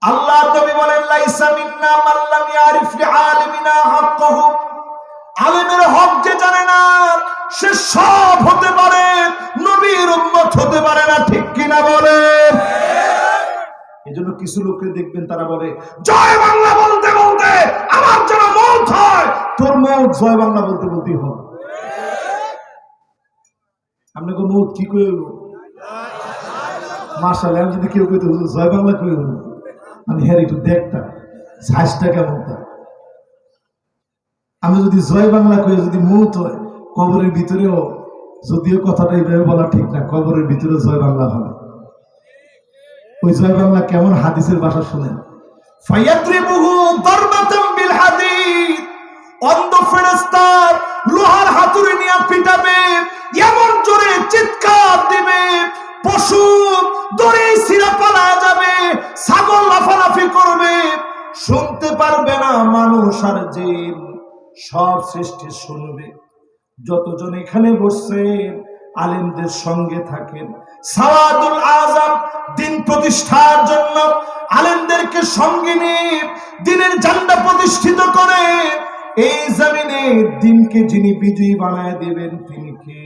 আল্লাহর নবী বলেন লাইসা মিন্না মান লাম ইয়ারিফ লিআলিমিনা হাক্কাহু, আলেমের হক যে জানে না সে সব হতে পারে, নবীর উম্মত হতে পারে না। ঠিক কিনা বলেন? এজন্য কিছু লোককে দেখবেন তারা বলে জয় বাংলা বলতে বলতে আমার যেন মওত হয়। তোর মওত জয় বাংলা বলতে বলতেই হবে। আপনাকে মওত কি কই হইব? মাশাআল্লাহ, আমি যদি কেউ কইতে জয় বাংলা কই হইব, আমি হ্যাঁ একটু দেখতাম ঝাঁসটা কেমন। আমি যদি জয় বাংলা কই যদি মওত হয়, কবরের ভিতরেও, যদিও কথাটা এইভাবে বলা ঠিক না, কবরের ভিতরে জয় বাংলা হবে। ওই জয় বাংলা কেমন? হাদিসের ভাষা শুনেন। ফায়াদ্রিবুহু দারবাতাম বিল হাদিদ, অন্ধ ফেরেশতা লোহার হাতুড়ি নিয়ে পিটাবে, এমন জোরে চিৎকার দিবে, পশু দড়ি ছিঁড়ে পালায়া যাবে, ছাগল লাফালাফি করবে, শুনতে পারবে না মানুষ আর জিন, সব সৃষ্টি শুনবে। যতজন এখানে বসছেন আলেমদের সঙ্গে থাকেন, সাওয়াদুল আযম দিন প্রতিষ্ঠার জন্য আলেমদেরকে সঙ্গে নিয়ে দিনের ঝান্ডা প্রতিষ্ঠিত করে এই জমিনে দিনকে যিনি বিজয়ী বানায় দিবেন তিনি কে?